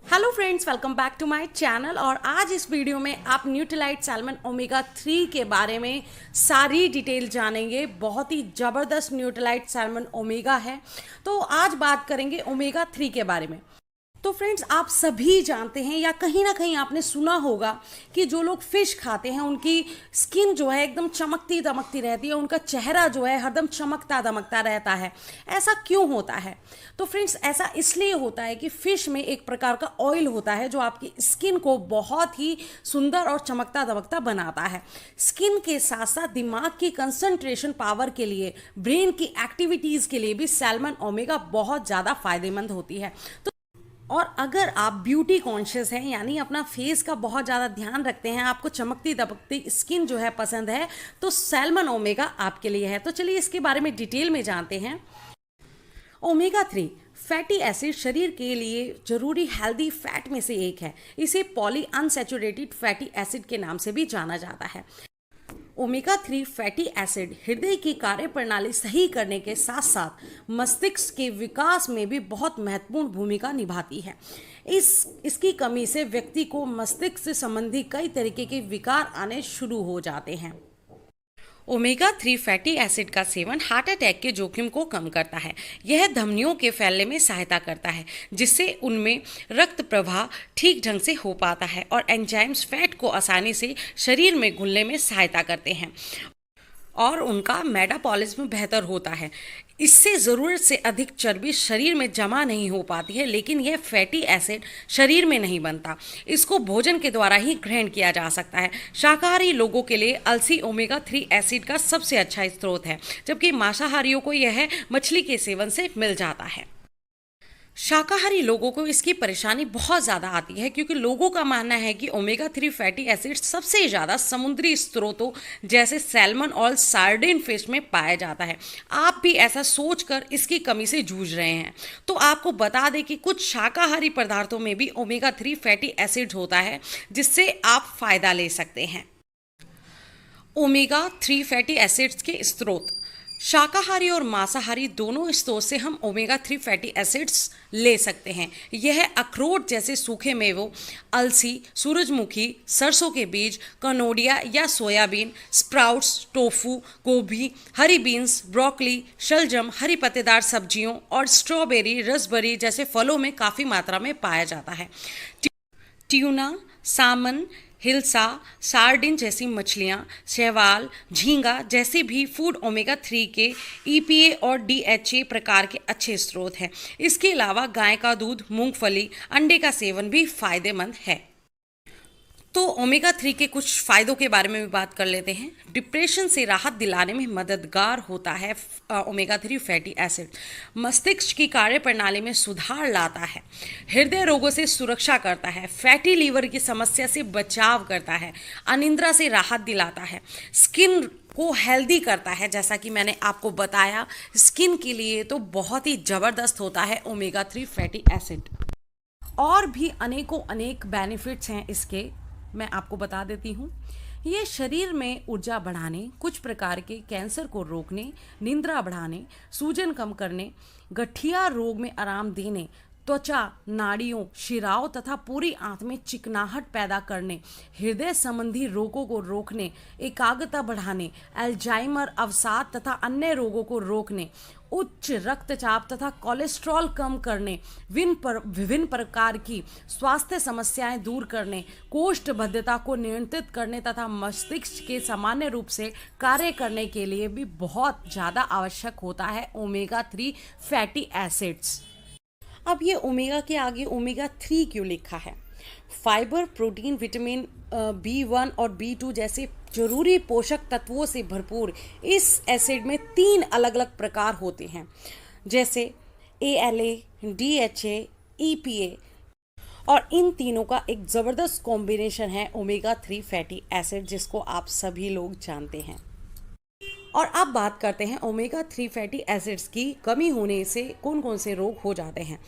Hello friends, welcome back to my channel. और आज इस वीडियो में आप न्यूट्रीलाइट सैल्मन ओमेगा 3 के बारे में सारी डिटेल जानेंगे। बहुत ही ज़बरदस्त न्यूट्रीलाइट सैल्मन ओमेगा है। तो आज बात करेंगे ओमेगा 3 के बारे में। तो फ्रेंड्स, आप सभी जानते हैं या कहीं ना कहीं आपने सुना होगा कि जो लोग फिश खाते हैं उनकी स्किन जो है एकदम चमकती दमकती रहती है, उनका चेहरा जो है हरदम चमकता दमकता रहता है। ऐसा क्यों होता है? तो फ्रेंड्स, ऐसा इसलिए होता है कि फिश में एक प्रकार का ऑयल होता है जो आपकी स्किन को बहुत ही सुंदर और चमकता दमकता बनाता है। स्किन के साथ साथ दिमाग की कंसंट्रेशन पावर के लिए, ब्रेन की एक्टिविटीज़ के लिए भी सैल्मन ओमेगा बहुत ज़्यादा फायदेमंद होती है। और अगर आप ब्यूटी कॉन्शियस हैं, यानी अपना फेस का बहुत ज़्यादा ध्यान रखते हैं, आपको चमकती दमकती स्किन जो है पसंद है, तो सैल्मन ओमेगा आपके लिए है। तो चलिए इसके बारे में डिटेल में जानते हैं। ओमेगा 3 फैटी एसिड शरीर के लिए जरूरी हेल्दी फैट में से एक है। इसे पॉली अनसैचुरेटेड फैटी एसिड के नाम से भी जाना जाता है। ओमेगा 3 फैटी एसिड हृदय की कार्यप्रणाली सही करने के साथ साथ मस्तिष्क के विकास में भी बहुत महत्वपूर्ण भूमिका निभाती है। इसकी कमी से व्यक्ति को मस्तिष्क से संबंधी कई तरीके के विकार आने शुरू हो जाते हैं। ओमेगा 3 फैटी एसिड का सेवन हार्ट अटैक के जोखिम को कम करता है। यह धमनियों के फैलने में सहायता करता है, जिससे उनमें रक्त प्रवाह ठीक ढंग से हो पाता है और एंजाइम्स फैट को आसानी से शरीर में घुलने में सहायता करते हैं और उनका मेटाबॉलिज्म बेहतर होता है। इससे ज़रूरत से अधिक चर्बी शरीर में जमा नहीं हो पाती है, लेकिन यह फैटी एसिड शरीर में नहीं बनता। इसको भोजन के द्वारा ही ग्रहण किया जा सकता है। शाकाहारी लोगों के लिए अलसी ओमेगा 3 एसिड का सबसे अच्छा स्रोत है, जबकि मांसाहारियों को यह मछली के सेवन से मिल जाता है। शाकाहारी लोगों को इसकी परेशानी बहुत ज़्यादा आती है, क्योंकि लोगों का मानना है कि ओमेगा 3 फैटी एसिड सबसे ज़्यादा समुद्री स्रोतों जैसे सैल्मन और सार्डिन फिश में पाया जाता है। आप भी ऐसा सोचकर इसकी कमी से जूझ रहे हैं, तो आपको बता दें कि कुछ शाकाहारी पदार्थों में भी ओमेगा 3 फैटी एसिड होता है, जिससे आप फ़ायदा ले सकते हैं। ओमेगा 3 फैटी एसिड्स के स्रोत। शाकाहारी और मांसाहारी दोनों स्रोत से हम ओमेगा 3 फैटी एसिड्स ले सकते हैं। यह अखरोट जैसे सूखे मेवों, अलसी, सूरजमुखी, सरसों के बीज, कनोडिया या सोयाबीन, स्प्राउट्स, टोफू, गोभी, हरी बीन्स, ब्रोकली, शलजम, हरी पत्तेदार सब्जियों और स्ट्रॉबेरी, रसबेरी जैसे फलों में काफ़ी मात्रा में पाया जाता है। ट्यूना, सामन, हिल्सा, सार्डिन जैसी मछलियाँ, शैवाल, झींगा जैसे भी फूड ओमेगा 3 के EPA और DHA प्रकार के अच्छे स्रोत हैं। इसके अलावा गाय का दूध, मूंगफली, अंडे का सेवन भी फायदेमंद है। तो ओमेगा 3 के कुछ फ़ायदों के बारे में भी बात कर लेते हैं। डिप्रेशन से राहत दिलाने में मददगार होता है ओमेगा 3 फैटी एसिड। मस्तिष्क की कार्यप्रणाली में सुधार लाता है। हृदय रोगों से सुरक्षा करता है। फैटी लीवर की समस्या से बचाव करता है। अनिद्रा से राहत दिलाता है। स्किन को हेल्दी करता है। जैसा कि मैंने आपको बताया, स्किन के लिए तो बहुत ही ज़बरदस्त होता है ओमेगा 3 फैटी एसिड। और भी अनेकों अनेक बेनिफिट्स हैं इसके, मैं आपको बता देती हूँ। ये शरीर में ऊर्जा बढ़ाने, कुछ प्रकार के कैंसर को रोकने, निद्रा बढ़ाने, सूजन कम करने, गठिया रोग में आराम देने, त्वचा, नाड़ियों, शिराओं तथा पूरी आंत में चिकनाहट पैदा करने, हृदय संबंधी रोगों को रोकने, एकाग्रता बढ़ाने, अल्जाइमर, अवसाद तथा अन्य रोगों को रोकने, उच्च रक्तचाप तथा कोलेस्ट्रॉल कम करने, विभिन्न प्रकार की स्वास्थ्य समस्याएं दूर करने, कोष्ठबद्धता को नियंत्रित करने तथा मस्तिष्क के सामान्य रूप से कार्य करने के लिए भी बहुत ज़्यादा आवश्यक होता है ओमेगा 3 फैटी एसिड्स। अब ये ओमेगा के आगे ओमेगा 3 क्यों लिखा है? फाइबर, प्रोटीन, विटामिन B1 और B2 जैसे जरूरी पोषक तत्वों से भरपूर इस एसिड में 3 अलग अलग प्रकार होते हैं, जैसे ALA, DHA, EPA, और इन तीनों का एक ज़बरदस्त कॉम्बिनेशन है ओमेगा 3 फैटी एसिड, जिसको आप सभी लोग जानते हैं। और अब बात करते हैं ओमेगा 3 फैटी एसिड्स की कमी होने से कौन कौन से रोग हो जाते हैं।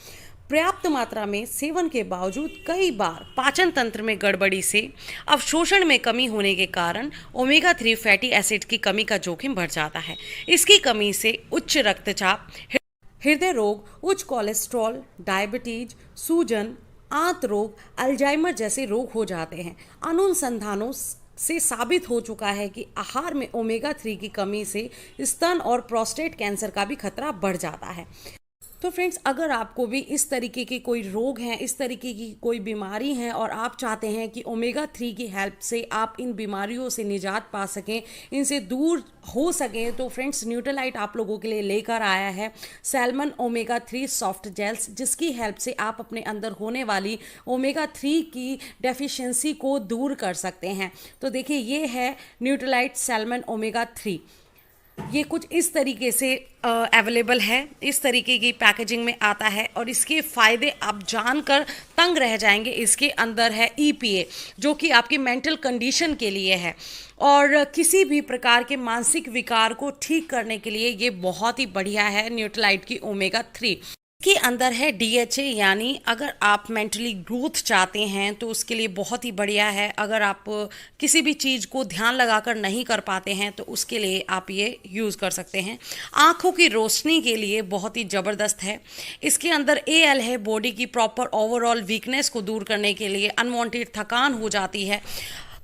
पर्याप्त मात्रा में सेवन के बावजूद कई बार पाचन तंत्र में गड़बड़ी से अवशोषण में कमी होने के कारण ओमेगा 3 फैटी एसिड की कमी का जोखिम बढ़ जाता है। इसकी कमी से उच्च रक्तचाप, हृदय रोग, उच्च कोलेस्ट्रॉल, डायबिटीज, सूजन, आंत रोग, अल्जाइमर जैसे रोग हो जाते हैं। अनुसंधानों से साबित हो चुका है कि आहार में ओमेगा 3 की कमी से स्तन और प्रोस्टेट कैंसर का भी खतरा बढ़ जाता है। तो फ्रेंड्स, अगर आपको भी इस तरीके के कोई रोग हैं, इस तरीके की कोई बीमारी है और आप चाहते हैं कि ओमेगा 3 की हेल्प से आप इन बीमारियों से निजात पा सकें, इनसे दूर हो सकें, तो फ्रेंड्स न्यूट्रीलाइट आप लोगों के लिए लेकर आया है सैल्मन ओमेगा 3 सॉफ्ट जेल्स, जिसकी हेल्प से आप अपने अंदर होने वाली ओमेगा 3 की डेफिशिएंसी को दूर कर सकते हैं। तो देखिए, ये है न्यूट्रीलाइट सैल्मन ओमेगा 3। ये कुछ इस तरीके से अवेलेबल है, इस तरीके की पैकेजिंग में आता है और इसके फ़ायदे आप जानकर तंग रह जाएंगे। इसके अंदर है EPA, जो कि आपकी मेंटल कंडीशन के लिए है और किसी भी प्रकार के मानसिक विकार को ठीक करने के लिए ये बहुत ही बढ़िया है न्यूट्रीलाइट की ओमेगा 3। के अंदर है DHA, यानी अगर आप मेंटली ग्रोथ चाहते हैं तो उसके लिए बहुत ही बढ़िया है। अगर आप किसी भी चीज़ को ध्यान लगाकर नहीं कर पाते हैं तो उसके लिए आप ये यूज़ कर सकते हैं। आँखों की रोशनी के लिए बहुत ही ज़बरदस्त है। इसके अंदर AL है, बॉडी की प्रॉपर ओवरऑल वीकनेस को दूर करने के लिए, अनवांटेड थकान हो जाती है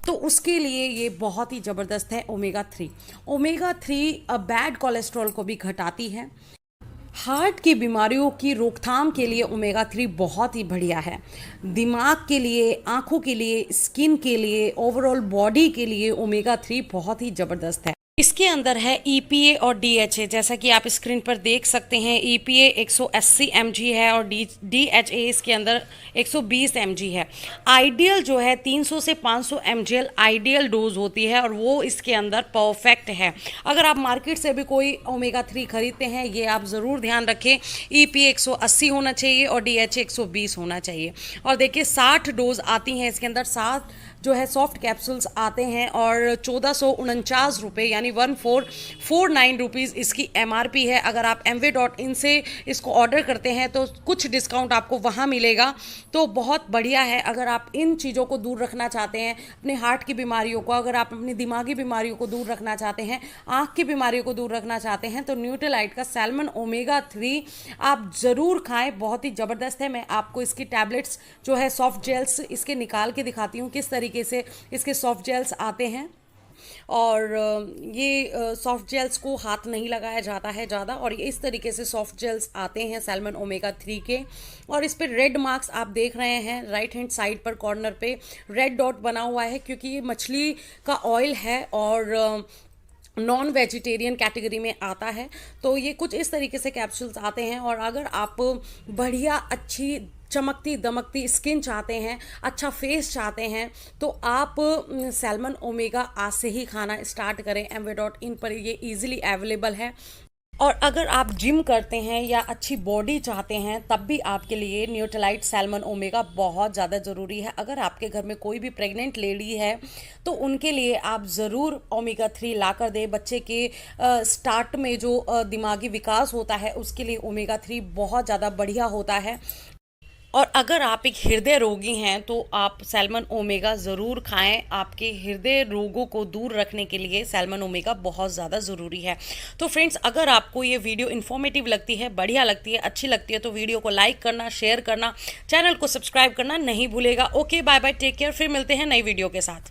तो उसके लिए ये बहुत ही ज़बरदस्त है ओमेगा 3। ओमेगा 3 बैड कोलेस्ट्रॉल को भी घटाती है। हार्ट की बीमारियों की रोकथाम के लिए ओमेगा 3 बहुत ही बढ़िया है। दिमाग के लिए, आंखों के लिए, स्किन के लिए, ओवरऑल बॉडी के लिए ओमेगा 3 बहुत ही ज़बरदस्त है। इसके अंदर है EPA और DHA, जैसा कि आप स्क्रीन पर देख सकते हैं। EPA 180 mg है और DHA इसके अंदर 120 mg है। आइडियल जो है 300 से 500 mg आइडियल डोज होती है और वो इसके अंदर परफेक्ट है। अगर आप मार्केट से भी कोई ओमेगा 3 खरीदते हैं, ये आप ज़रूर ध्यान रखें, EPA 180 होना चाहिए और DHA 120 होना चाहिए। और देखिए 60 डोज आती हैं इसके अंदर, 7 जो है सॉफ्ट कैप्सूल्स आते हैं और 1449 रुपये यानी 1449 रुपीज़ इसकी MRP है। अगर आप MW.in से इसको ऑर्डर करते हैं तो कुछ डिस्काउंट आपको वहाँ मिलेगा, तो बहुत बढ़िया है। अगर आप इन चीज़ों को दूर रखना चाहते हैं, अपने हार्ट की बीमारियों को, अगर आप अपनी दिमागी बीमारियों को दूर रखना चाहते हैं, आँख की बीमारियों को दूर रखना चाहते हैं, तो न्यूट्रीलाइट का सैल्मन ओमेगा 3 आप ज़रूर खाएँ, बहुत ही ज़बरदस्त है। मैं आपको इसकी टैबलेट्स जो है सॉफ्ट जेल्स इसके निकाल के दिखाती हूँ किस तरीके से इसके सॉफ्ट जेल्स आते हैं। और ये सॉफ्ट जेल्स को हाथ नहीं लगाया जाता है ज़्यादा, और ये इस तरीके से सॉफ्ट जेल्स आते हैं सैल्मन ओमेगा 3 के। और इस पे रेड मार्क्स आप देख रहे हैं, राइट हैंड साइड पर कॉर्नर पे रेड डॉट बना हुआ है, क्योंकि ये मछली का ऑयल है और नॉन वेजिटेरियन कैटेगरी में आता है। तो ये कुछ इस तरीके से कैप्सूल्स आते हैं। और अगर आप बढ़िया अच्छी चमकती दमकती स्किन चाहते हैं, अच्छा फेस चाहते हैं, तो आप सैल्मन ओमेगा आज से ही खाना स्टार्ट करें। MW.in पर ये इजीली अवेलेबल है। और अगर आप जिम करते हैं या अच्छी बॉडी चाहते हैं, तब भी आपके लिए न्यूट्रीलाइट सैल्मन ओमेगा बहुत ज़्यादा ज़रूरी है। अगर आपके घर में कोई भी प्रेग्नेंट लेडी है तो उनके लिए आप ज़रूर ओमेगा 3 ला कर दें। बच्चे के स्टार्ट में जो दिमागी विकास होता है उसके लिए ओमेगा 3 बहुत ज़्यादा बढ़िया होता है। और अगर आप एक हृदय रोगी हैं तो आप सैल्मन ओमेगा ज़रूर खाएं। आपके हृदय रोगों को दूर रखने के लिए सैल्मन ओमेगा बहुत ज़्यादा ज़रूरी है। तो फ्रेंड्स, अगर आपको ये वीडियो इन्फॉर्मेटिव लगती है, बढ़िया लगती है, अच्छी लगती है, तो वीडियो को लाइक करना, शेयर करना, चैनल को सब्सक्राइब करना नहीं भूलेगा। Okay, bye bye, take care. फिर मिलते हैं नई वीडियो के साथ।